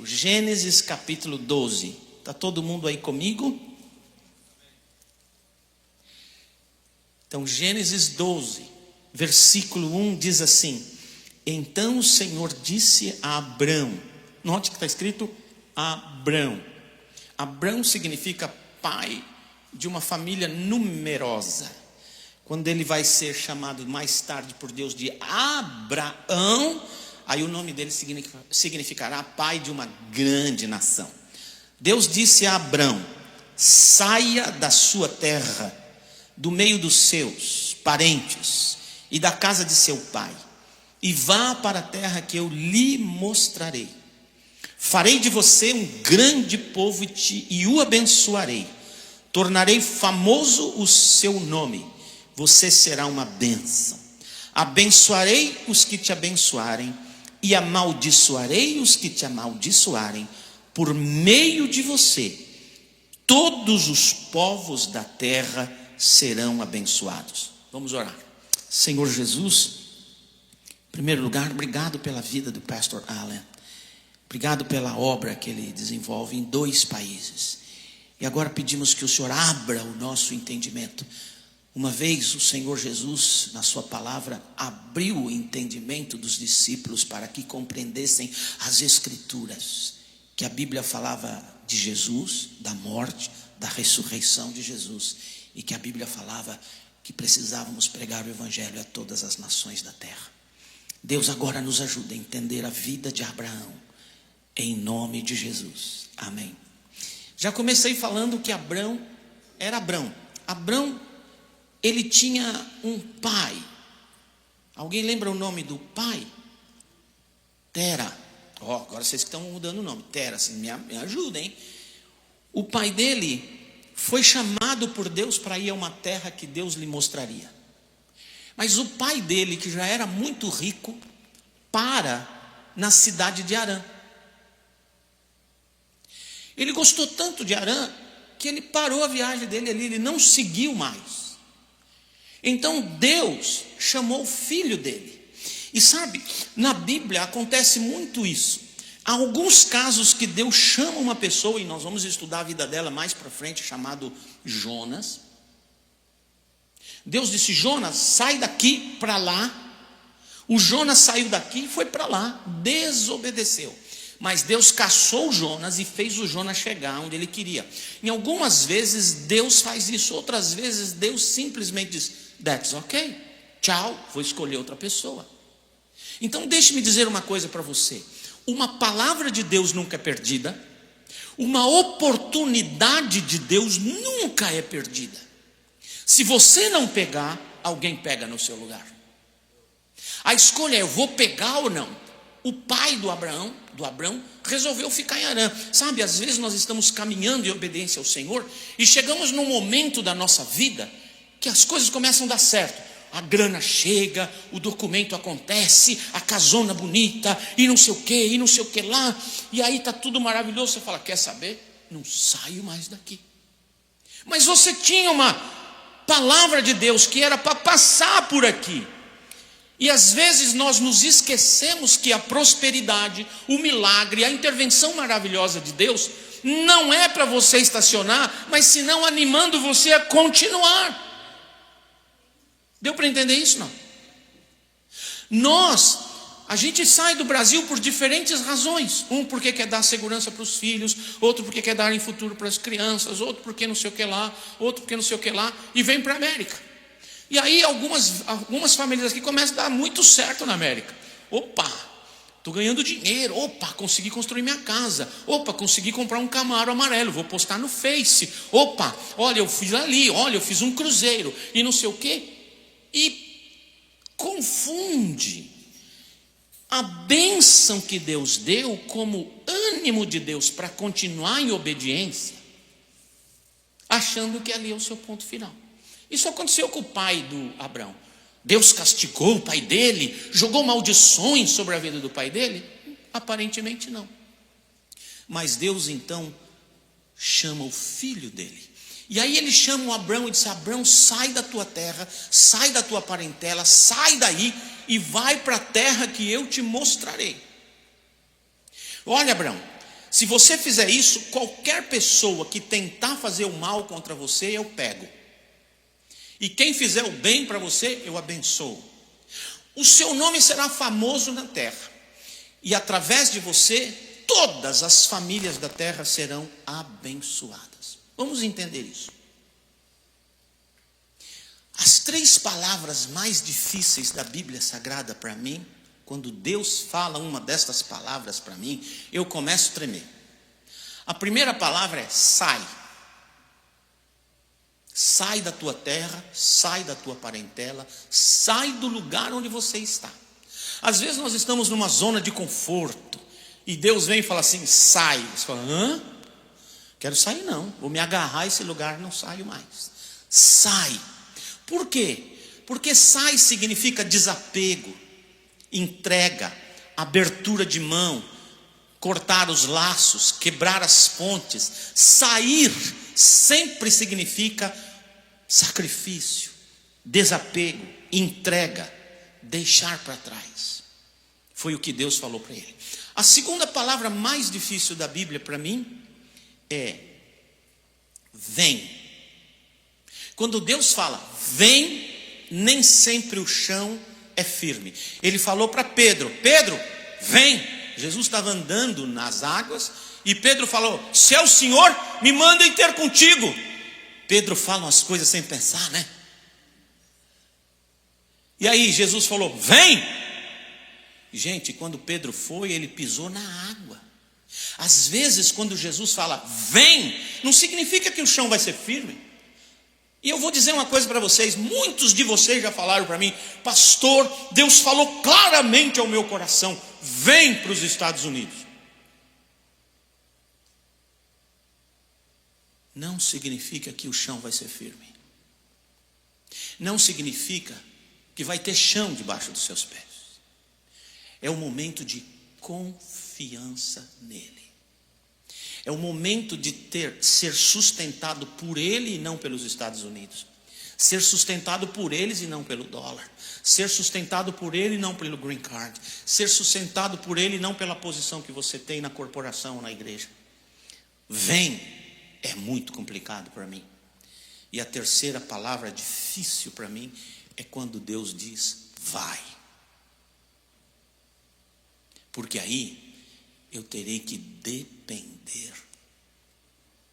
comigo. Gênesis capítulo 12. Está todo mundo aí comigo? Então, Gênesis 12, versículo 1 diz assim: Então o Senhor disse a Abrão. Note que está escrito Abrão. Abrão significa pai de uma família numerosa. Quando ele vai ser chamado mais tarde por Deus de Abraão, aí o nome dele significará pai de uma grande nação. Deus disse a Abrão: saia da sua terra, do meio dos seus parentes e da casa de seu pai, e vá para a terra que eu lhe mostrarei. Farei de você um grande povo e o abençoarei. Tornarei famoso o seu nome. Você será uma bênção. Abençoarei os que te abençoarem e amaldiçoarei os que te amaldiçoarem. Por meio de você, todos os povos da terra serão abençoados. Vamos orar. Senhor Jesus, em primeiro lugar, obrigado pela vida do pastor Allen. Obrigado pela obra que ele desenvolve em 2 países. E agora pedimos que o Senhor abra o nosso entendimento. Uma vez o Senhor Jesus, na sua palavra, abriu o entendimento dos discípulos para que compreendessem as Escrituras. Que a Bíblia falava de Jesus, da morte, da ressurreição de Jesus. E que a Bíblia falava que precisávamos pregar o Evangelho a todas as nações da terra. Deus agora nos ajuda a entender a vida de Abraão. Em nome de Jesus. Amém. Já comecei falando que Abrão era Abrão. Abrão, ele tinha um pai. Alguém lembra o nome do pai? Tera. Agora vocês que estão mudando o nome. Tera, assim, me ajudem. O pai dele foi chamado por Deus para ir a uma terra que Deus lhe mostraria. Mas o pai dele, que já era muito rico, para na cidade de Harã. Ele gostou tanto de Harã que ele parou a viagem dele ali, ele não seguiu mais. Então Deus chamou o filho dele. E sabe, na Bíblia acontece muito isso. Há alguns casos que Deus chama uma pessoa, e nós vamos estudar a vida dela mais para frente, chamado Jonas. Deus disse: Jonas, sai daqui para lá. O Jonas saiu daqui e foi para lá, desobedeceu. Mas Deus caçou Jonas e fez o Jonas chegar onde ele queria. Em algumas vezes Deus faz isso, outras vezes Deus simplesmente diz: that's ok, tchau, vou escolher outra pessoa. Então deixe-me dizer uma coisa para você. Uma palavra de Deus nunca é perdida. Uma oportunidade de Deus nunca é perdida. Se você não pegar, alguém pega no seu lugar. A escolha é: eu vou pegar ou não? O pai do Abraão resolveu ficar em Harã. Sabe, às vezes nós estamos caminhando em obediência ao Senhor e chegamos num momento da nossa vida que as coisas começam a dar certo. A grana chega, o documento acontece, a casona bonita, e não sei o que, e não sei o que lá. E aí está tudo maravilhoso. Você fala: quer saber? Não saio mais daqui. Mas você tinha uma palavra de Deus que era para passar por aqui. E às vezes nós nos esquecemos que a prosperidade, o milagre, a intervenção maravilhosa de Deus não é para você estacionar, mas senão animando você a continuar. Deu para entender isso? Não. A gente sai do Brasil por diferentes razões. Um porque quer dar segurança para os filhos, outro porque quer dar em futuro para as crianças, outro porque não sei o que lá, outro porque não sei o que lá, e vem para a América. E aí algumas famílias aqui começam a dar muito certo na América. Opa, estou ganhando dinheiro. Opa, consegui construir minha casa. Opa, consegui comprar um Camaro amarelo, vou postar no Face. Opa, olha, eu fiz ali, olha, eu fiz um cruzeiro e não sei o quê. E confunde a bênção que Deus deu como ânimo de Deus para continuar em obediência, achando que ali é o seu ponto final. Isso aconteceu com o pai do Abraão. Deus castigou o pai dele, jogou maldições sobre a vida do pai dele? Aparentemente não. Mas Deus então chama o filho dele. E aí ele chama o Abraão e diz: Abraão, sai da tua terra, sai da tua parentela, sai daí e vai para a terra que eu te mostrarei. Olha, Abraão, Se você fizer isso, qualquer pessoa que tentar fazer o mal contra você, eu pego. E quem fizer o bem para você, eu abençoo. O seu nome será famoso na terra. E através de você, todas as famílias da terra serão abençoadas. Vamos entender isso. As 3 palavras mais difíceis da Bíblia Sagrada para mim, quando Deus fala uma destas palavras para mim, eu começo a tremer. A primeira palavra é sai. Sai da tua terra, sai da tua parentela, sai do lugar onde você está. Às vezes nós estamos numa zona de conforto, e Deus vem e fala assim, sai. Você fala, hã? Quero sair não, vou me agarrar a esse lugar, não saio mais. Sai. Por quê? Porque sai significa desapego, entrega, abertura de mão, cortar os laços, quebrar as pontes. Sair sempre significa sacrifício, desapego, entrega, deixar para trás. Foi o que Deus falou para ele. A segunda palavra mais difícil da Bíblia para mim é vem. Quando Deus fala vem, nem sempre o chão é firme. Ele falou para Pedro, Pedro, vem. Jesus estava andando nas águas e Pedro falou, se é o Senhor, me manda ir ter contigo. Pedro fala umas coisas sem pensar, né? E aí Jesus falou, vem. Gente, quando Pedro foi, ele pisou na água. Às vezes quando Jesus fala vem, não significa que o chão vai ser firme. E eu vou dizer uma coisa para vocês, muitos de vocês já falaram para mim, pastor, Deus falou claramente ao meu coração, vem para os Estados Unidos. Não significa que o chão vai ser firme. Não significa que vai ter chão debaixo dos seus pés. É o momento de confiança nele. É o momento de ser sustentado por ele e não pelos Estados Unidos. Ser sustentado por eles e não pelo dólar. Ser sustentado por ele e não pelo green card. Ser sustentado por ele e não pela posição que você tem na corporação ou na igreja. Vem é muito complicado para mim. E a terceira palavra difícil para mim é quando Deus diz vai. Porque aí eu terei que depender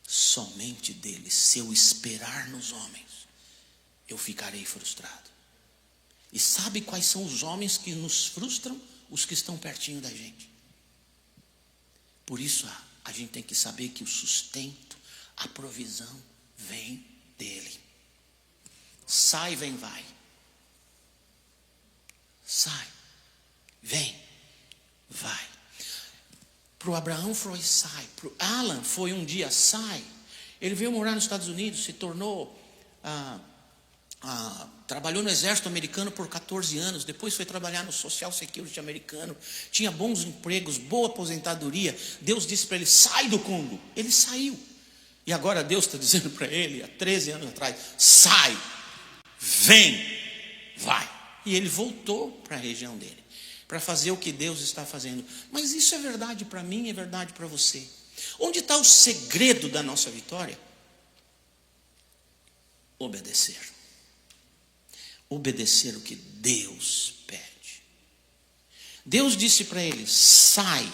somente dele. Se eu esperar nos homens, eu ficarei frustrado. E sabe quais são os homens que nos frustram? Os que estão pertinho da gente. Por isso a gente tem que saber que o sustento, a provisão vem dele. Sai, vem, vai. Sai, vem, vai. Para o Abraão foi sai. Para o Alan foi um dia sai. Ele veio morar nos Estados Unidos, se tornou, trabalhou no exército americano por 14 anos. Depois foi trabalhar no Social Security americano. Tinha bons empregos, boa aposentadoria. Deus disse para ele, sai do Congo. Ele saiu. E agora Deus está dizendo para ele, há 13 anos atrás, sai, vem, vai. E ele voltou para a região dele, para fazer o que Deus está fazendo. Mas isso é verdade para mim, é verdade para você. Onde está o segredo da nossa vitória? Obedecer. Obedecer o que Deus pede. Deus disse para ele, sai.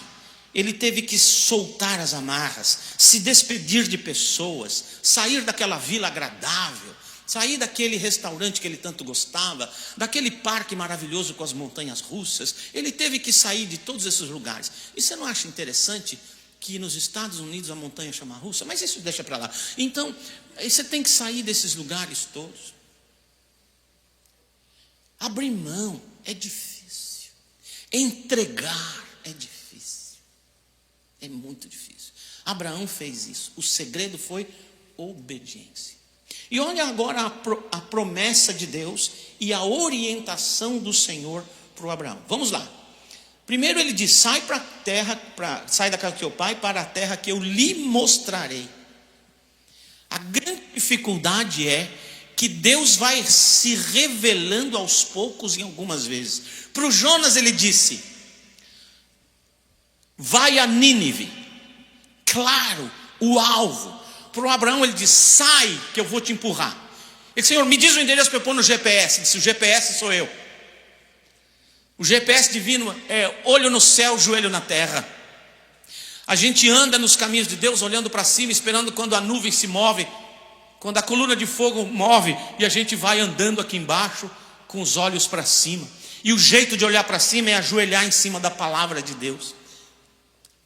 Ele teve que soltar as amarras, se despedir de pessoas, sair daquela vila agradável, sair daquele restaurante que ele tanto gostava, daquele parque maravilhoso com as montanhas russas. Ele teve que sair de todos esses lugares. E você não acha interessante que nos Estados Unidos a montanha chama russa? Mas isso deixa para lá. Então, você tem que sair desses lugares todos. Abrir mão é difícil. Entregar é difícil. É muito difícil. Abraão fez isso. O segredo foi obediência. E olha agora a promessa de Deus e a orientação do Senhor para o Abraão. Vamos lá. Primeiro ele diz, sai para a terra, sai da casa do teu pai para a terra que eu lhe mostrarei. A grande dificuldade é que Deus vai se revelando aos poucos e algumas vezes. Para o Jonas ele disse, vai a Nínive. claro o alvo. Para o Abraão ele diz: sai que eu vou te empurrar. Ele disse: Senhor, me diz o endereço para eu pôr no GPS. Ele disse: o GPS sou eu. O GPS divino é olho no céu, joelho na terra. A gente anda nos caminhos de Deus olhando para cima, esperando quando a nuvem se move, quando a coluna de fogo move, e a gente vai andando aqui embaixo com os olhos para cima. E o jeito de olhar para cima é ajoelhar em cima da palavra de Deus.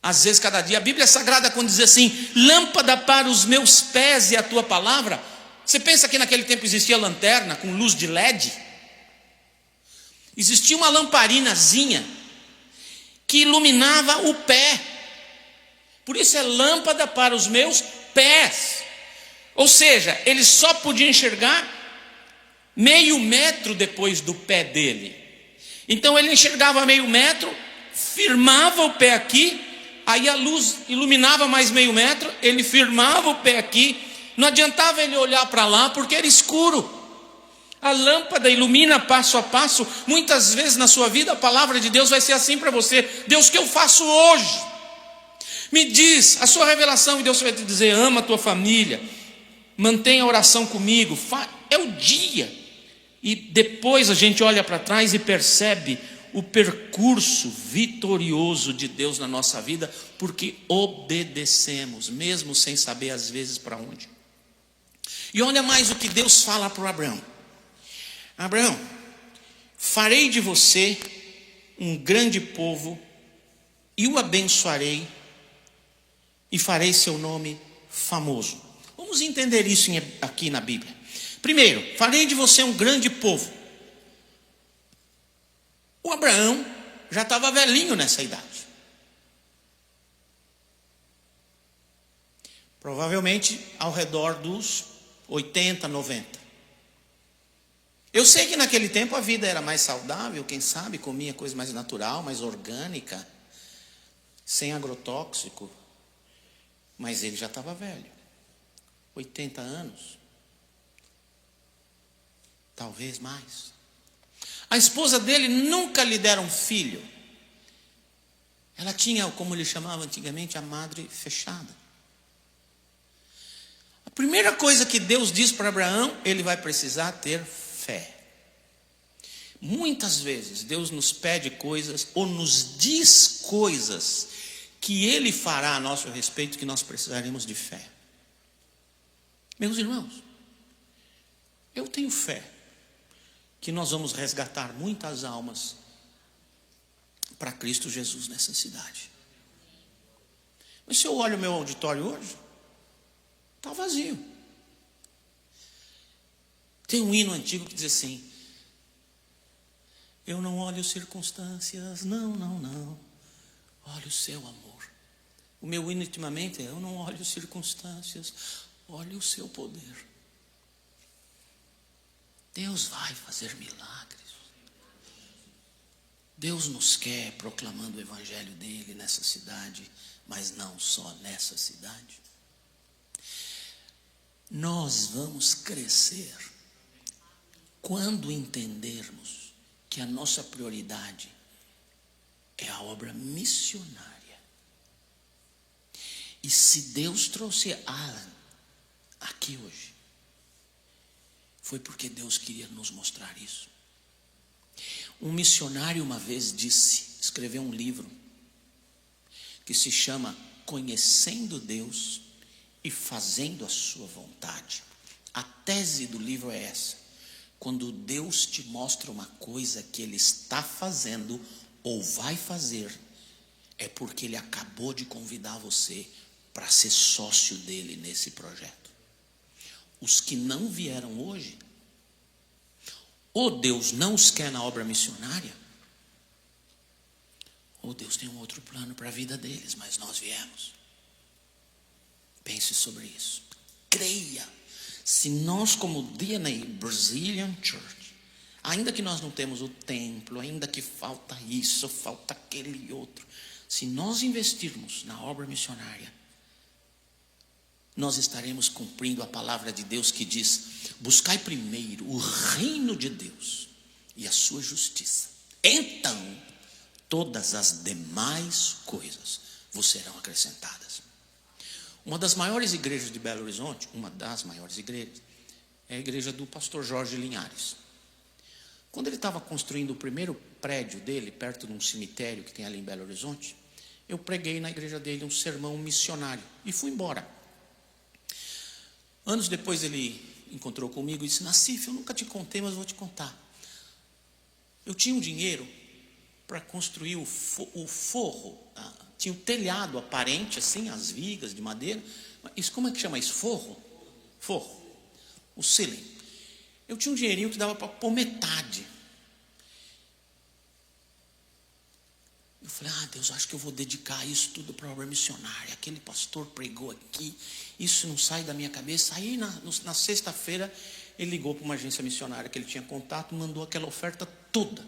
Às vezes, cada dia, a Bíblia Sagrada, quando diz assim: lâmpada para os meus pés e a tua palavra. Você pensa que naquele tempo existia lanterna com luz de LED? Existia uma lamparinazinha que iluminava o pé. Por isso é lâmpada para os meus pés. Ou seja, ele só podia enxergar meio metro depois do pé dele. Então ele enxergava meio metro, firmava o pé aqui, aí a luz iluminava mais meio metro, ele firmava o pé aqui. Não adiantava ele olhar para lá porque era escuro. A lâmpada ilumina passo a passo. Muitas vezes na sua vida a palavra de Deus vai ser assim para você: Deus, o que eu faço hoje? Me diz a sua revelação. E Deus vai te dizer: ama a tua família, mantenha a oração comigo. É o dia. E depois a gente olha para trás e percebe o percurso vitorioso de Deus na nossa vida, porque obedecemos, mesmo sem saber às vezes para onde. E olha mais o que Deus fala para o Abraão: Abraão, farei de você um grande povo, e o abençoarei, e farei seu nome famoso. Vamos entender isso aqui na Bíblia. Primeiro, farei de você um grande povo. O Abraão já estava velhinho nessa idade. Provavelmente ao redor dos 80, 90. Eu sei que naquele tempo a vida era mais saudável, quem sabe comia coisa mais natural, mais orgânica, sem agrotóxico. Mas ele já estava velho. 80 anos. Talvez mais. A esposa dele nunca lhe deram filho. Ela tinha, como ele chamava antigamente, a madre fechada. A primeira coisa que Deus diz para Abraão: ele vai precisar ter fé. Muitas vezes Deus nos pede coisas ou nos diz coisas que Ele fará a nosso respeito, que nós precisaremos de fé. Meus irmãos, eu tenho fé que nós vamos resgatar muitas almas para Cristo Jesus nessa cidade. Mas se eu olho o meu auditório hoje, está vazio. Tem um hino antigo que diz assim: eu não olho circunstâncias, não, não, não, olho o seu amor. O meu hino ultimamente é: eu não olho circunstâncias, olho o seu poder. Deus vai fazer milagres. Deus nos quer proclamando o evangelho dele nessa cidade, mas não só nessa cidade. Nós vamos crescer quando entendermos que a nossa prioridade é a obra missionária. E se Deus trouxe Alan aqui hoje, foi porque Deus queria nos mostrar isso. Um missionário uma vez escreveu um livro que se chama Conhecendo Deus e Fazendo a Sua Vontade. A tese do livro é essa: quando Deus te mostra uma coisa que Ele está fazendo ou vai fazer, é porque Ele acabou de convidar você para ser sócio dele nesse projeto. Os que não vieram hoje, ou Deus não os quer na obra missionária, ou Deus tem um outro plano para a vida deles, mas nós viemos. Pense sobre isso. Creia. Se nós, como DNA Brazilian Church, ainda que nós não temos o templo, ainda que falta isso, falta aquele outro, se nós investirmos na obra missionária, nós estaremos cumprindo a palavra de Deus que diz: buscai primeiro o reino de Deus e a sua justiça, então todas as demais coisas vos serão acrescentadas. Uma das maiores igrejas de Belo Horizonte, uma das maiores igrejas, é a igreja do pastor Jorge Linhares. Quando ele estava construindo o primeiro prédio dele, perto de um cemitério que tem ali em Belo Horizonte, eu preguei na igreja dele um sermão missionário e fui embora. Anos depois ele encontrou comigo e disse: Nassif, eu nunca te contei, mas vou te contar. Eu tinha um dinheiro para construir o forro, tinha o telhado aparente, assim, as vigas de madeira. Isso, como é que chama isso? Forro. O ceiling. Eu tinha um dinheirinho que dava para pôr metade. Eu falei: Deus, acho que eu vou dedicar isso tudo para a obra missionária. Aquele pastor pregou aqui, isso não sai da minha cabeça. Aí na sexta-feira ele ligou para uma agência missionária que ele tinha contato, mandou aquela oferta toda.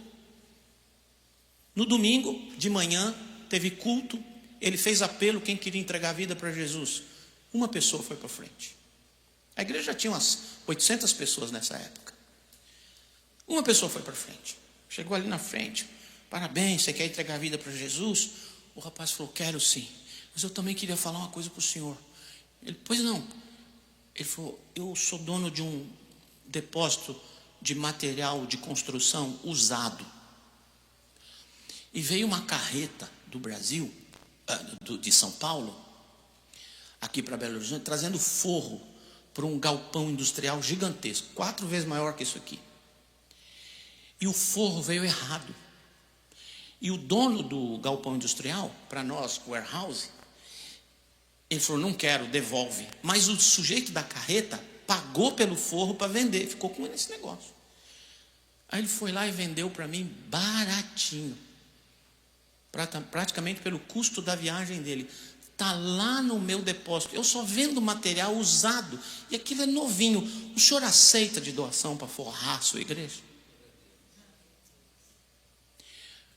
No domingo de manhã teve culto, ele fez apelo, quem queria entregar a vida para Jesus. Uma pessoa foi para frente. A igreja já tinha umas 800 pessoas nessa época. Uma pessoa foi para frente. Chegou ali na frente: parabéns, você quer entregar a vida para Jesus? O rapaz falou: quero sim, mas eu também queria falar uma coisa para o senhor. Ele: pois não. Ele falou: eu sou dono de um depósito de material de construção usado. E veio uma carreta do Brasil, de São Paulo, aqui para Belo Horizonte, trazendo forro para um galpão industrial gigantesco, 4 vezes maior que isso aqui. E o forro veio errado. E o dono do galpão industrial, para nós, warehouse, ele falou: não quero, devolve. Mas o sujeito da carreta pagou pelo forro para vender, ficou com esse negócio. Aí ele foi lá e vendeu para mim baratinho, praticamente pelo custo da viagem dele. Está lá no meu depósito. Eu só vendo material usado e aquilo é novinho. O senhor aceita de doação para forrar a sua igreja?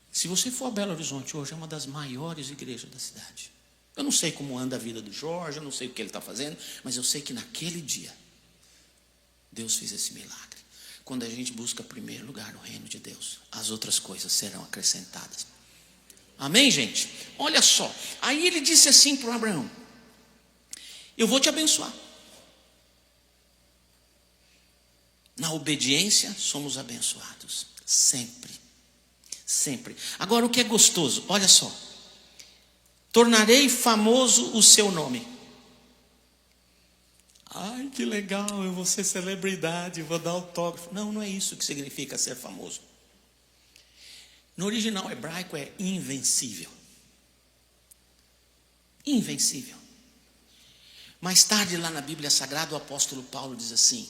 Se você for a Belo Horizonte hoje, é uma das maiores igrejas da cidade. Eu não sei como anda a vida do Jorge, eu não sei o que ele está fazendo, mas eu sei que naquele dia Deus fez esse milagre. Quando a gente busca primeiro lugar no reino de Deus, as outras coisas serão acrescentadas. Amém, gente? Olha só. Aí ele disse assim para Abraão: eu vou te abençoar. Na obediência somos abençoados. Sempre. Sempre. Agora o que é gostoso, olha só: tornarei famoso o seu nome. Ai, que legal, eu vou ser celebridade, vou dar autógrafo. Não, não é isso que significa ser famoso. No original hebraico é invencível. Invencível. Mais tarde lá na Bíblia Sagrada, o apóstolo Paulo diz assim: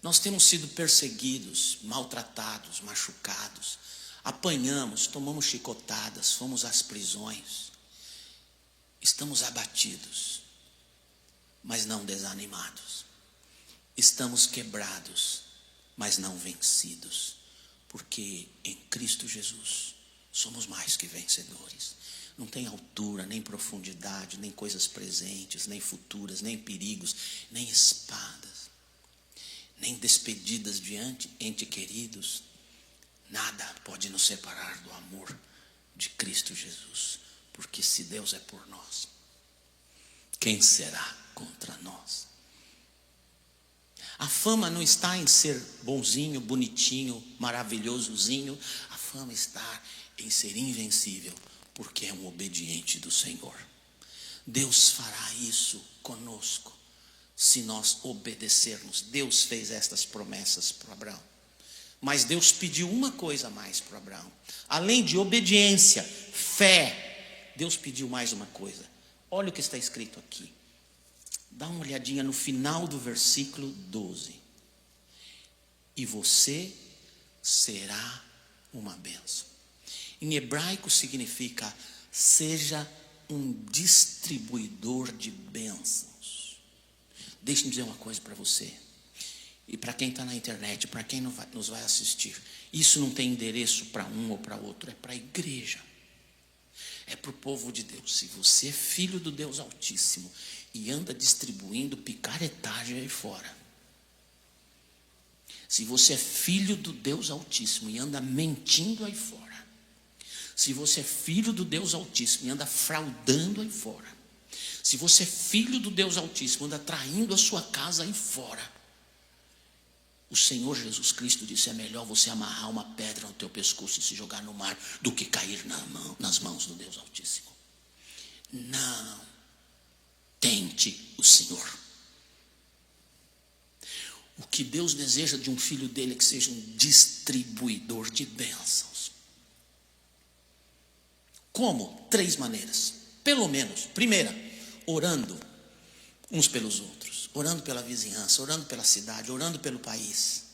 nós temos sido perseguidos, maltratados, machucados, apanhamos, tomamos chicotadas, fomos às prisões, estamos abatidos, mas não desanimados, estamos quebrados, mas não vencidos, porque em Cristo Jesus somos mais que vencedores. Não tem altura, nem profundidade, nem coisas presentes, nem futuras, nem perigos, nem espadas, nem despedidas diante ente queridos. Nada pode nos separar do amor de Cristo Jesus. Porque se Deus é por nós, quem será contra nós? A fama não está em ser bonzinho, bonitinho, maravilhosozinho. A fama está em ser invencível, porque é um obediente do Senhor. Deus fará isso conosco, se nós obedecermos. Deus fez estas promessas para Abraão. Mas Deus pediu uma coisa a mais para Abraão. Além de obediência, fé, Deus pediu mais uma coisa. Olha o que está escrito aqui. Dá uma olhadinha no final do versículo 12. E você será uma bênção. Em hebraico significa: seja um distribuidor de bênçãos. Deixe-me dizer uma coisa para você. E para quem está na internet, para quem nos vai assistir, isso não tem endereço para um ou para outro, é para a igreja, é para o povo de Deus. Se você é filho do Deus Altíssimo e anda distribuindo picaretagem aí fora, se você é filho do Deus Altíssimo e anda mentindo aí fora, se você é filho do Deus Altíssimo e anda fraudando aí fora, Se você é filho do Deus Altíssimo, anda traindo a sua casa aí fora, o Senhor Jesus Cristo disse: é melhor você amarrar uma pedra no teu pescoço e se jogar no mar do que cair nas mãos do Deus Altíssimo. Não tente o Senhor. O que Deus deseja de um filho dele é que seja um distribuidor de bênçãos. Como? 3 maneiras, pelo menos. Primeira, orando uns pelos outros, orando pela vizinhança, orando pela cidade, orando pelo país.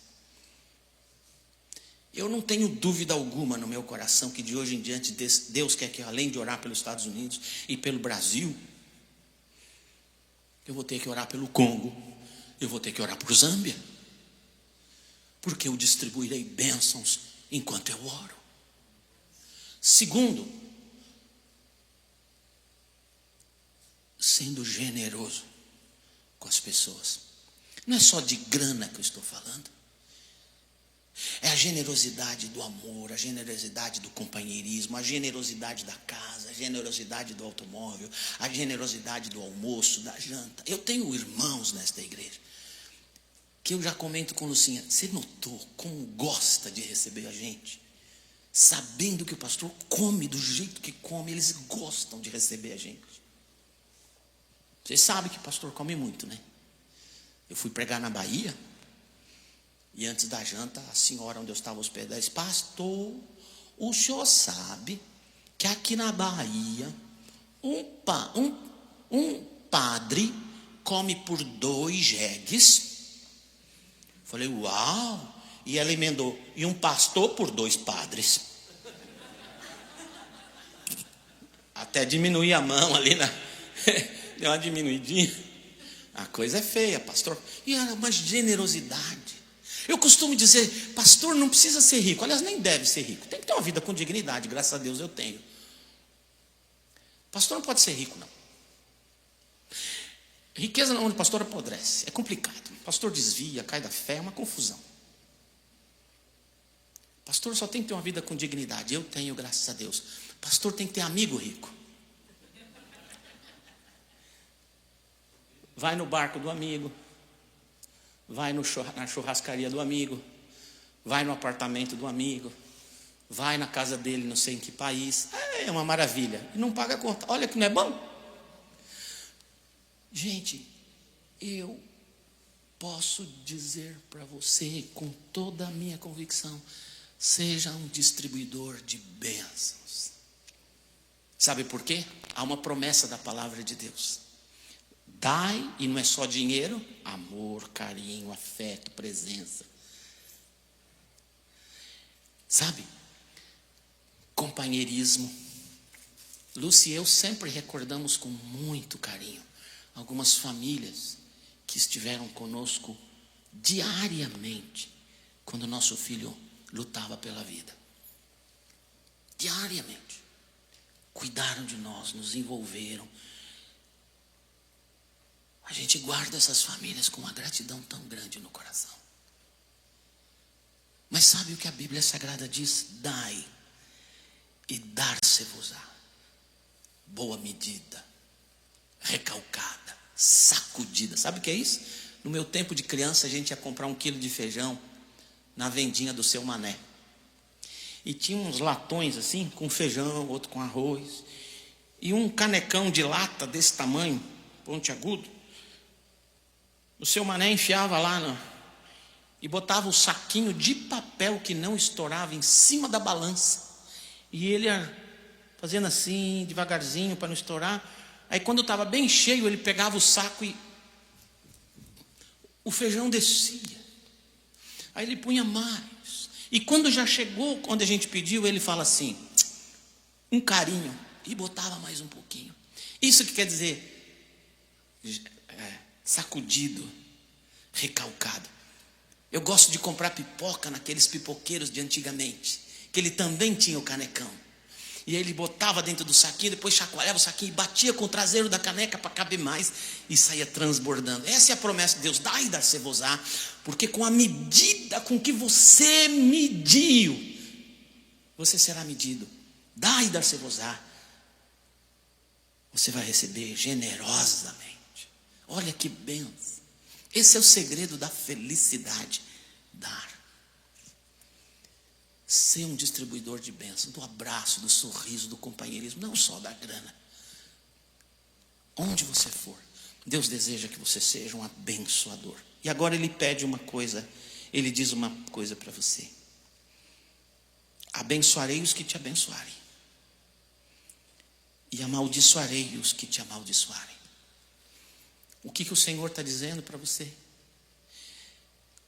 Eu não tenho dúvida alguma no meu coração que de hoje em diante Deus quer que, além de orar pelos Estados Unidos e pelo Brasil, eu vou ter que orar pelo Congo, eu vou ter que orar por Zâmbia, porque eu distribuirei bênçãos enquanto eu oro. Segundo, sendo generoso com as pessoas. Não é só de grana que eu estou falando. É a generosidade do amor, a generosidade do companheirismo, a generosidade da casa, a generosidade do automóvel, a generosidade do almoço, da janta. Eu tenho irmãos nesta igreja que eu já comento com Lucinha: você notou como gosta de receber a gente? Sabendo que o pastor come do jeito que come, eles gostam de receber a gente. Vocês sabem que o pastor come muito, né? Eu fui pregar na Bahia, e antes da janta, a senhora onde eu estava hospedado disse: pastor, o senhor sabe que aqui na Bahia um padre come por 2 jegues? Falei: uau! E ela emendou: e um pastor por 2 padres. Até diminuir a mão ali deu uma diminuidinha. A coisa é feia, pastor. E era uma generosidade. Eu costumo dizer: pastor não precisa ser rico. Aliás, nem deve ser rico. Tem que ter uma vida com dignidade. Graças a Deus eu tenho. Pastor não pode ser rico, não. Riqueza onde o pastor apodrece. É complicado. O pastor desvia, cai da fé, é uma confusão. Pastor só tem que ter uma vida com dignidade. Eu tenho, graças a Deus. Pastor tem que ter amigo rico. Vai no barco do amigo, vai na churrascaria do amigo, vai no apartamento do amigo, vai na casa dele não sei em que país. É uma maravilha. E não paga conta. Olha que não é bom. Gente, eu posso dizer para você com toda a minha convicção: seja um distribuidor de bênçãos. Sabe por quê? Há uma promessa da palavra de Deus. Dai, e não é só dinheiro, amor, carinho, afeto, presença. Sabe? Companheirismo. Lúcia e eu sempre recordamos com muito carinho algumas famílias que estiveram conosco diariamente quando nosso filho lutava pela vida. Diariamente. Cuidaram de nós, nos envolveram. A gente guarda essas famílias com uma gratidão tão grande no coração. Mas sabe o que a Bíblia Sagrada diz? Dai, e dar-se-vos-á. Boa medida, recalcada, sacudida. Sabe o que é isso? No meu tempo de criança, a gente ia comprar 1 quilo de feijão na vendinha do Seu Mané. E tinha uns latões assim, com feijão, outro com arroz. E um canecão de lata desse tamanho, pontiagudo. O Seu Mané enfiava lá e botava o saquinho de papel que não estourava em cima da balança. E ele ia fazendo assim, devagarzinho, para não estourar. Aí quando estava bem cheio, ele pegava o saco e o feijão descia. Aí ele punha mais. E quando já chegou, quando a gente pediu, ele fala assim, um carinho, e botava mais um pouquinho. Isso que quer dizer sacudido, recalcado. Eu gosto de comprar pipoca naqueles pipoqueiros de antigamente, que ele também tinha o canecão. E aí ele botava dentro do saquinho, depois chacoalhava o saquinho e batia com o traseiro da caneca para caber mais e saía transbordando. Essa é a promessa de Deus: dai e dar-se-vos-á, porque com a medida com que você mediu, você será medido. Dai e dar-se-vos-á. você vai receber generosamente. Olha que bênção. Esse é o segredo da felicidade. Dar. Ser um distribuidor de bênção, do abraço, do sorriso, do companheirismo, não só da grana. Onde você for, Deus deseja que você seja um abençoador. E agora ele pede uma coisa, ele diz uma coisa para você. Abençoarei os que te abençoarem. E amaldiçoarei os que te amaldiçoarem. O que o Senhor está dizendo para você?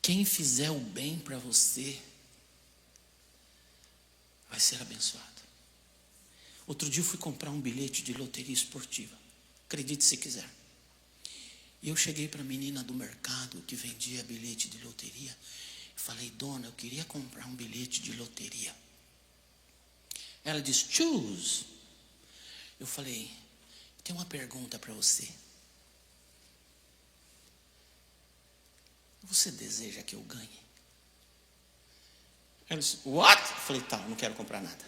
Quem fizer o bem para você, vai ser abençoado. Outro dia eu fui comprar um bilhete de loteria esportiva. Acredite se quiser. E eu cheguei para a menina do mercado que vendia bilhete de loteria. E falei, dona, eu queria comprar um bilhete de loteria. Ela disse, choose. Eu falei, tem uma pergunta para você. Você deseja que eu ganhe? Ela disse, what? Eu falei, tá, não quero comprar nada.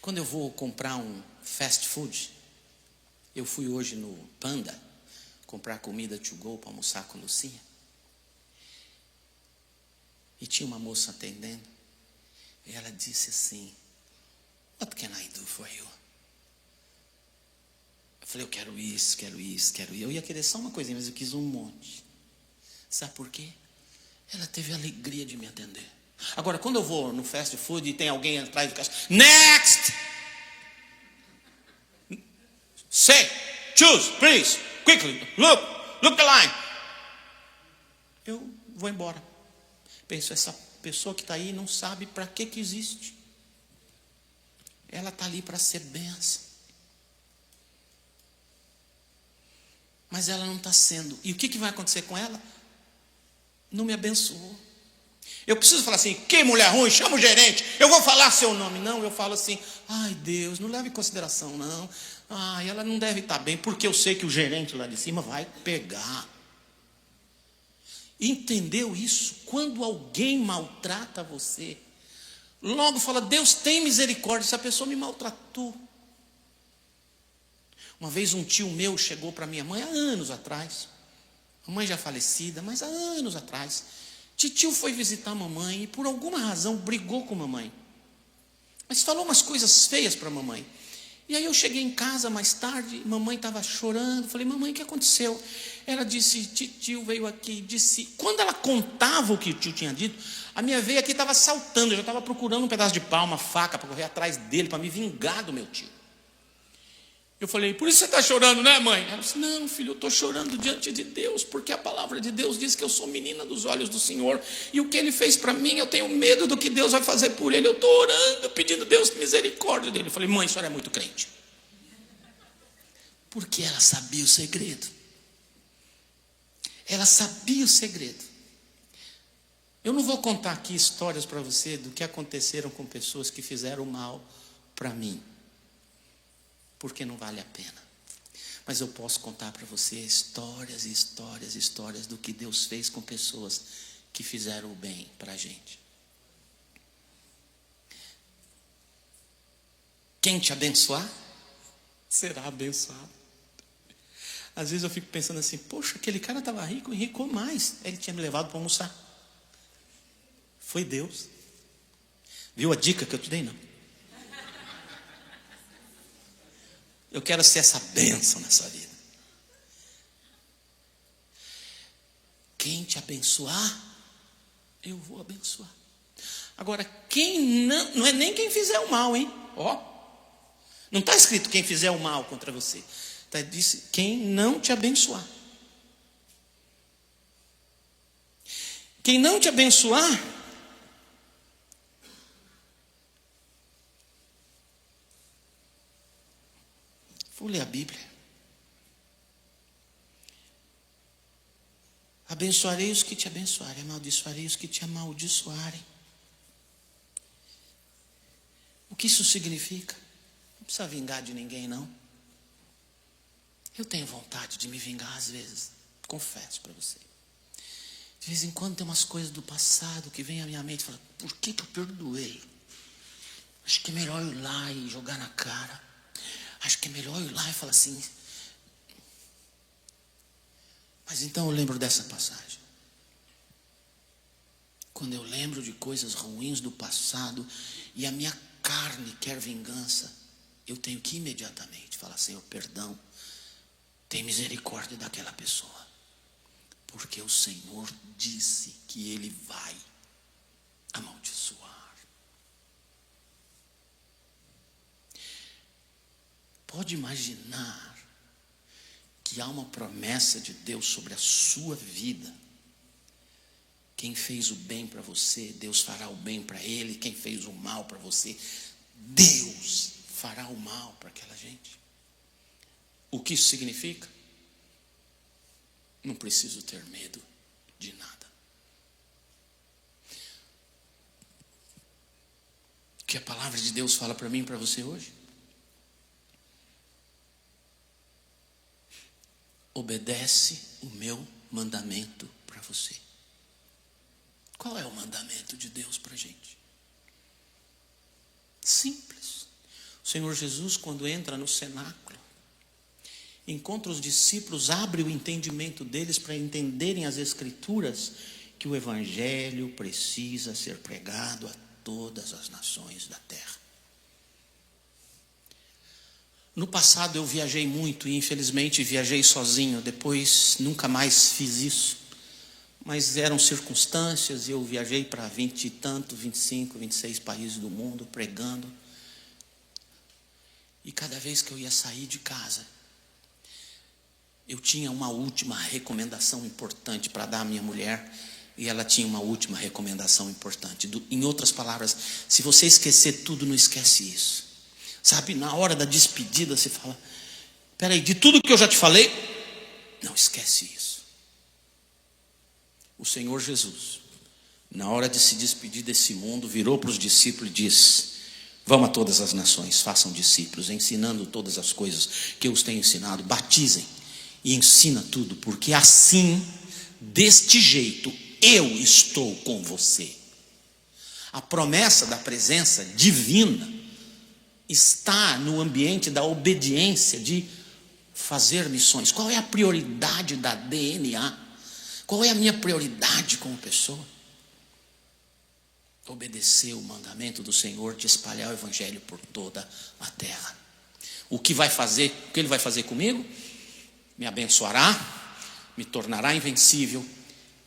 Quando eu vou comprar um fast food, eu fui hoje no Panda comprar comida to go para almoçar com a Lucinha. E tinha uma moça atendendo. E ela disse assim, what can I do for you? Eu falei, eu quero isso, quero isso, quero isso. Eu ia querer só uma coisinha, mas eu quis um monte. Sabe por quê? Ela teve a alegria de me atender. Agora, quando eu vou no fast food e tem alguém atrás do caixa, next! Say, choose, please, quickly, look the line. Eu vou embora. Penso, essa pessoa que está aí não sabe para que existe. Ela está ali para ser bênção. Mas ela não está sendo. E o que vai acontecer com ela? Não me abençoou. Eu preciso falar assim, que mulher ruim, chama o gerente, eu vou falar seu nome. Não, eu falo assim, ai Deus, não leve em consideração não. Ai, ela não deve estar bem, porque eu sei que o gerente lá de cima vai pegar. Entendeu isso? Quando alguém maltrata você, logo fala, Deus tem misericórdia, essa pessoa me maltratou. Uma vez um tio meu chegou para minha mãe, há anos atrás, a mãe já falecida, mas há anos atrás, tio foi visitar a mamãe e por alguma razão brigou com a mamãe. Mas falou umas coisas feias para a mamãe. E aí eu cheguei em casa mais tarde, mamãe estava chorando, falei, mamãe, o que aconteceu? Ela disse, tio veio aqui, disse, quando ela contava o que o tio tinha dito, a minha veia aqui estava saltando, eu já estava procurando um pedaço de pau, uma faca para correr atrás dele, para me vingar do meu tio. Eu falei, por isso você está chorando, né, mãe? Ela disse, não, filho, eu estou chorando diante de Deus, porque a palavra de Deus diz que eu sou menina dos olhos do Senhor, e o que Ele fez para mim, eu tenho medo do que Deus vai fazer por Ele, eu estou orando, pedindo a Deus misericórdia dele. Eu falei, mãe, a senhora é muito crente. Porque ela sabia o segredo. Ela sabia o segredo. Eu não vou contar aqui histórias para você do que aconteceram com pessoas que fizeram mal para mim, porque não vale a pena. Mas eu posso contar para você histórias e histórias e histórias do que Deus fez com pessoas que fizeram o bem para a gente. Quem te abençoar, será abençoado. Às vezes eu fico pensando assim, poxa, aquele cara estava rico, enricou mais. Ele tinha me levado para almoçar. Foi Deus. Viu a dica que eu te dei? Não. Eu quero ser essa bênção na sua vida. Quem te abençoar, eu vou abençoar. Agora, quem não é nem quem fizer o mal, hein? Ó, não está escrito quem fizer o mal contra você. Está disse quem não te abençoar. Quem não te abençoar, vou ler a Bíblia. Abençoarei os que te abençoarem, amaldiçoarei os que te amaldiçoarem. O que isso significa? Não precisa vingar de ninguém, não. Eu tenho vontade de me vingar às vezes, confesso para você. De vez em quando tem umas coisas do passado que vem à minha mente e fala, por que eu perdoei? Acho que é melhor eu ir lá e jogar na cara. Acho que é melhor eu ir lá e falar assim. Mas então eu lembro dessa passagem. Quando eu lembro de coisas ruins do passado e a minha carne quer vingança, eu tenho que imediatamente falar: Senhor, perdão, tem misericórdia daquela pessoa, porque o Senhor disse que Ele vai amaldiçoar. Pode imaginar que há uma promessa de Deus sobre a sua vida. Quem fez o bem para você, Deus fará o bem para ele. Quem fez o mal para você, Deus fará o mal para aquela gente. O que isso significa? Não preciso ter medo de nada. O que a palavra de Deus fala para mim e para você hoje? Obedece o meu mandamento para você. Qual é o mandamento de Deus para a gente? Simples. O Senhor Jesus, quando entra no cenáculo, encontra os discípulos, abre o entendimento deles para entenderem as Escrituras, que o Evangelho precisa ser pregado a todas as nações da terra. No passado eu viajei muito e infelizmente viajei sozinho, depois nunca mais fiz isso. Mas eram circunstâncias e eu viajei para 20 e tanto, 25, 26 países do mundo pregando. E cada vez que eu ia sair de casa, eu tinha uma última recomendação importante para dar à minha mulher, e ela tinha uma última recomendação importante. Em outras palavras, se você esquecer tudo, não esquece isso. Sabe, na hora da despedida você fala: peraí, de tudo que eu já te falei, não esquece isso. O Senhor Jesus, na hora de se despedir desse mundo, virou para os discípulos e disse: vão a todas as nações, façam discípulos, ensinando todas as coisas que eu os tenho ensinado, batizem e ensina tudo, porque assim, deste jeito, eu estou com você. A promessa da presença divina está no ambiente da obediência, de fazer missões. Qual é a prioridade da DNA? Qual é a minha prioridade como pessoa? Obedecer o mandamento do Senhor de espalhar o Evangelho por toda a terra. O que ele vai fazer comigo? Me abençoará, me tornará invencível,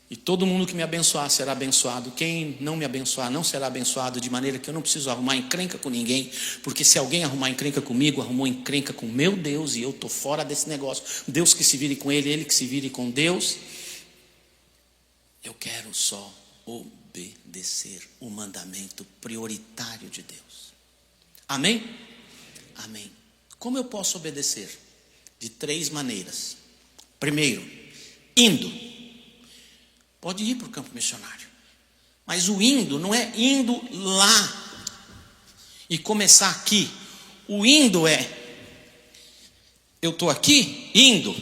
e todo mundo que me abençoar será abençoado. Quem não me abençoar não será abençoado, de maneira que eu não preciso arrumar encrenca com ninguém, porque se alguém arrumar encrenca comigo, arrumou encrenca com meu Deus, e eu estou fora desse negócio. Deus que se vire com ele que se vire com Deus. Eu quero só obedecer o mandamento prioritário de Deus. Amém? Amém. Como eu posso obedecer? De 3 maneiras. Primeiro, indo. Pode ir para o campo missionário. Mas o indo não é indo lá e começar aqui. O indo é: eu estou aqui indo.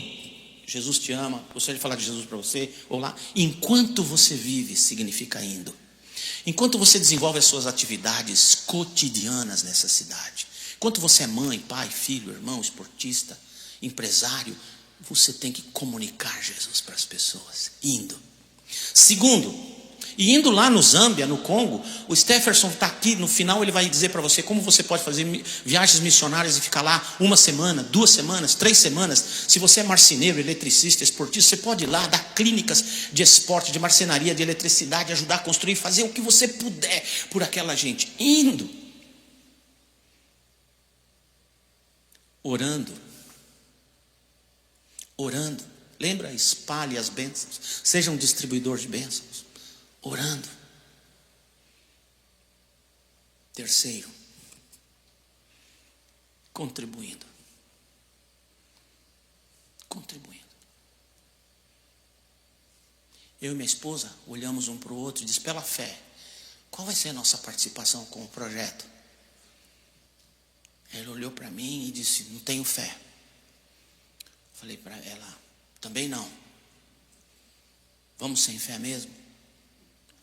Jesus te ama, gostaria de falar de Jesus para você, ou lá, enquanto você vive, significa indo. Enquanto você desenvolve as suas atividades cotidianas nessa cidade, enquanto você é mãe, pai, filho, irmão, esportista, empresário, você tem que comunicar Jesus para as pessoas, indo. Segundo, e indo lá no Zâmbia, no Congo, o Stefferson está aqui, no final ele vai dizer para você como você pode fazer viagens missionárias e ficar lá 1 semana, 2 semanas, 3 semanas. Se você é marceneiro, eletricista, esportista, você pode ir lá dar clínicas de esporte, de marcenaria, de eletricidade, ajudar a construir, fazer o que você puder por aquela gente, indo, orando, lembra, espalhe as bênçãos, seja um distribuidor de bênçãos, orando. Terceiro, contribuindo. Eu e minha esposa olhamos um para o outro e disse: pela fé, qual vai ser a nossa participação com o projeto? Ela olhou para mim e disse: não tenho fé. Falei para ela: também não. Vamos sem fé mesmo?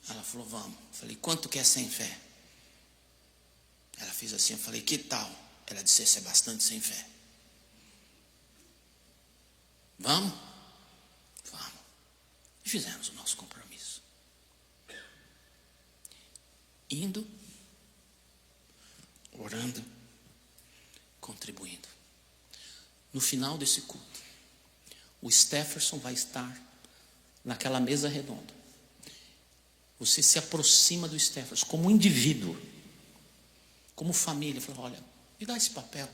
Ela falou: vamos. Falei: quanto que é sem fé? Ela fez assim, eu falei, que tal? Ela disse, esse é bastante sem fé. Vamos? Vamos. E fizemos o nosso compromisso. Indo, orando, contribuindo. No final desse culto, o Stefferson vai estar naquela mesa redonda. Você se aproxima do Stefferson como indivíduo, como família. Fala, olha, me dá esse papel.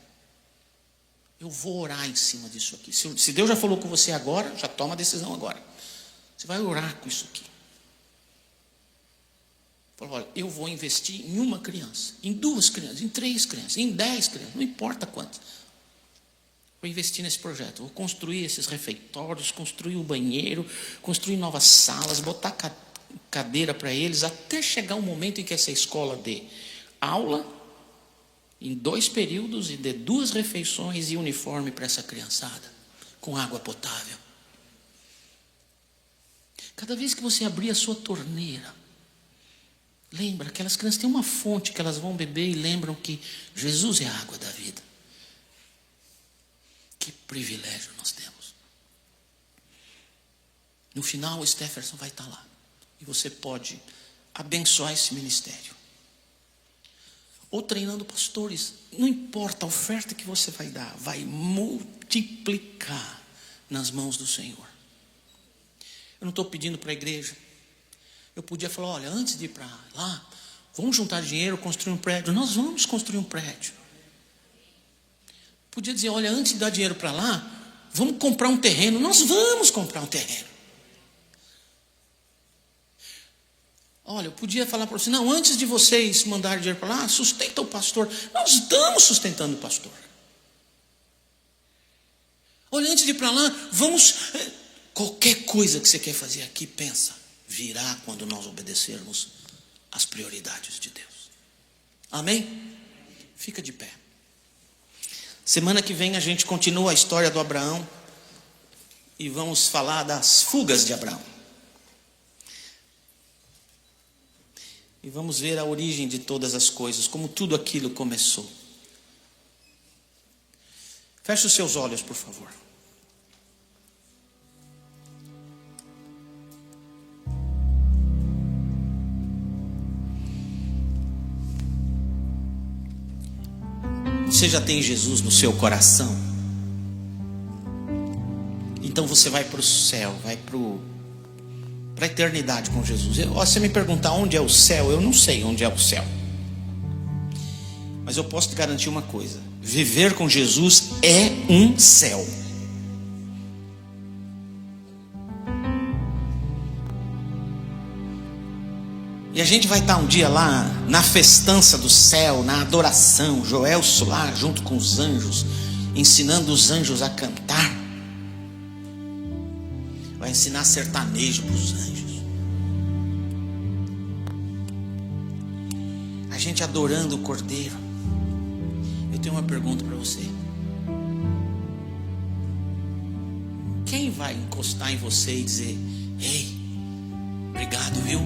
Eu vou orar em cima disso aqui. Se Deus já falou com você agora, já toma a decisão agora. Você vai orar com isso aqui. Fala, olha, eu vou investir em uma criança, em 2 crianças, em 3 crianças, em 10 crianças, não importa quantas. Vou investir nesse projeto, vou construir esses refeitórios, construir o banheiro, construir novas salas, botar cadeira para eles, até chegar um momento em que essa escola dê aula em 2 períodos e dê 2 refeições e uniforme para essa criançada, com água potável. Cada vez que você abrir a sua torneira, lembra, aquelas crianças têm uma fonte que elas vão beber e lembram que Jesus é a água da vida. Que privilégio nós temos. No final, o Stefferson vai estar lá. E você pode abençoar esse ministério. Ou treinando pastores. Não importa a oferta que você vai dar, vai multiplicar nas mãos do Senhor. Eu não estou pedindo para a igreja. Eu podia falar, olha, antes de ir para lá, vamos juntar dinheiro, construir um prédio. Nós vamos construir um prédio. Podia dizer, olha, antes de dar dinheiro para lá, vamos comprar um terreno. Nós vamos comprar um terreno. Olha, eu podia falar para você, não, antes de vocês mandarem dinheiro para lá, sustenta o pastor. Nós estamos sustentando o pastor. Olha, antes de ir para lá, vamos... Qualquer coisa que você quer fazer aqui, pensa, virá quando nós obedecermos às prioridades de Deus. Amém? Fica de pé. Semana que vem a gente continua a história do Abraão e vamos falar das fugas de Abraão. E vamos ver a origem de todas as coisas, como tudo aquilo começou. Feche os seus olhos, por favor. Você já tem Jesus no seu coração? Então você vai para o céu, vai para a eternidade com Jesus. Você me perguntar onde é o céu, eu não sei onde é o céu. Mas eu posso te garantir uma coisa: viver com Jesus é um céu. E a gente vai estar um dia lá na festança do céu, na adoração, Joelso lá junto com os anjos, ensinando os anjos a cantar. Vai ensinar sertanejo para os anjos. A gente adorando o Cordeiro. Eu tenho uma pergunta para você. Quem vai encostar em você e dizer, ei, obrigado, viu?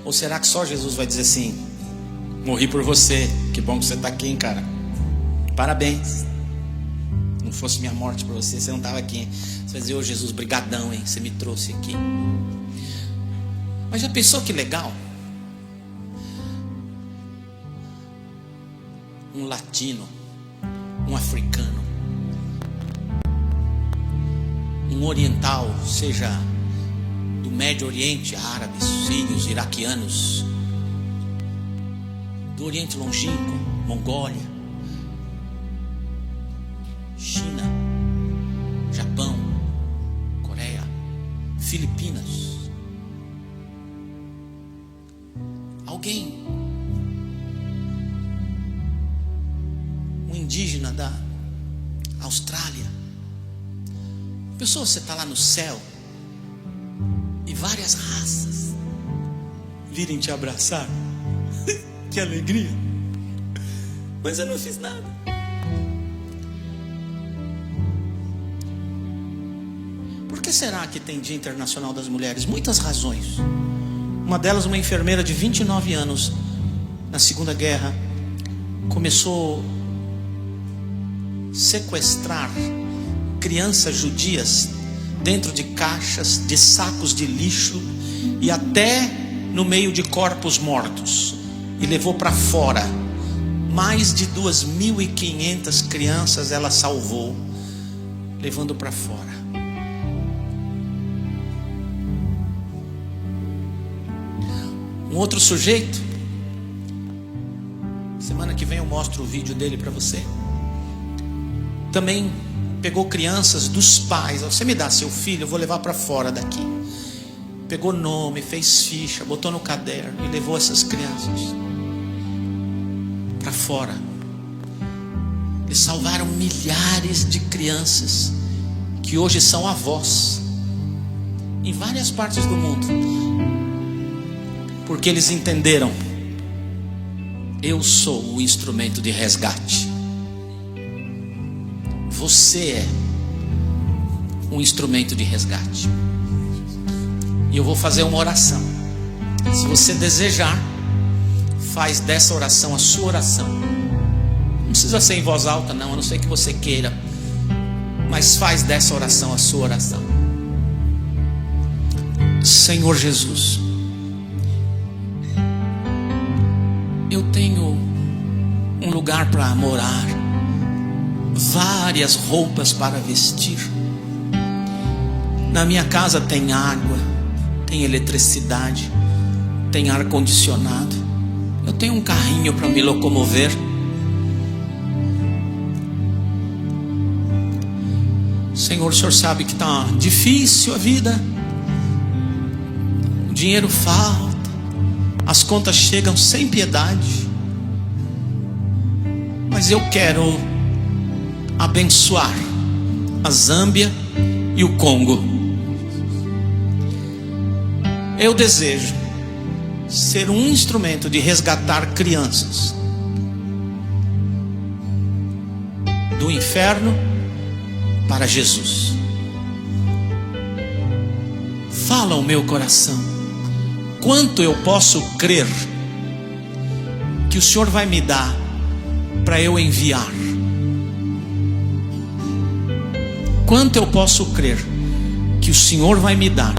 Ou será que só Jesus vai dizer assim, morri por você, que bom que você está aqui, hein, cara? Parabéns. Não fosse minha morte por você, você não estava aqui, hein? Você vai dizer, ô Jesus, brigadão, hein? Você me trouxe aqui. Mas já pensou que legal? Um latino, um africano, um oriental, seja do Médio Oriente, árabes, sírios, iraquianos, do Oriente Longínquo, Mongólia, China, Japão, Coreia, Filipinas. Alguém, um indígena da Austrália. Pessoa, você está lá no céu e várias raças virem te abraçar. Que alegria. Mas eu não fiz nada. Por que que será que tem Dia Internacional das Mulheres? Muitas razões. Uma delas, uma enfermeira de 29 anos, na Segunda Guerra, começou a sequestrar crianças judias dentro de caixas, de sacos de lixo e até no meio de corpos mortos, e levou para fora. Mais de 2.500 crianças ela salvou, levando para fora. Um outro sujeito, semana que vem eu mostro o vídeo dele para você, também pegou crianças dos pais. Você me dá seu filho, eu vou levar para fora daqui. Pegou nome, fez ficha, botou no caderno e levou essas crianças para fora. Eles salvaram milhares de crianças que hoje são avós em várias partes do mundo, porque eles entenderam: eu sou o instrumento de resgate. Você é um instrumento de resgate. E eu vou fazer uma oração. Se você desejar, faz dessa oração a sua oração. Não precisa ser em voz alta não, a não ser que você queira, mas faz dessa oração a sua oração. Senhor Jesus, eu tenho um lugar para morar, várias roupas para vestir. Na minha casa tem água, tem eletricidade, tem ar-condicionado. Eu tenho um carrinho para me locomover. Senhor, o Senhor sabe que está difícil a vida, o dinheiro falta, as contas chegam sem piedade, mas eu quero abençoar a Zâmbia e o Congo. Eu desejo ser um instrumento de resgatar crianças do inferno para Jesus. Fala ao meu coração quanto eu posso crer que o Senhor vai me dar para eu enviar. Quanto eu posso crer que o Senhor vai me dar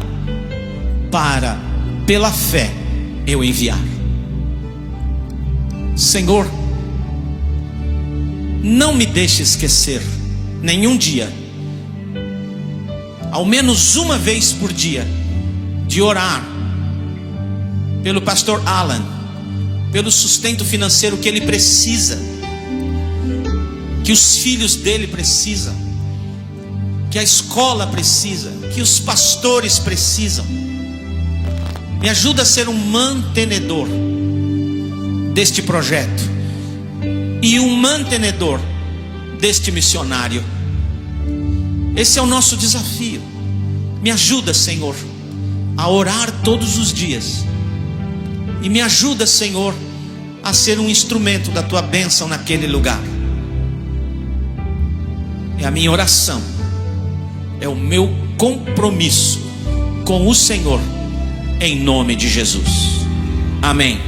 para, pela fé, eu enviar. Senhor, não me deixe esquecer nenhum dia, ao menos uma vez por dia, de orar pelo pastor Alan, pelo sustento financeiro que ele precisa, que os filhos dele precisam, que a escola precisa, que os pastores precisam. Me ajuda a ser um mantenedor deste projeto e um mantenedor deste missionário. Esse é o nosso desafio. Me ajuda, Senhor, a orar todos os dias, e me ajuda, Senhor, a ser um instrumento da tua bênção naquele lugar. É a minha oração, é o meu compromisso com o Senhor, em nome de Jesus. Amém.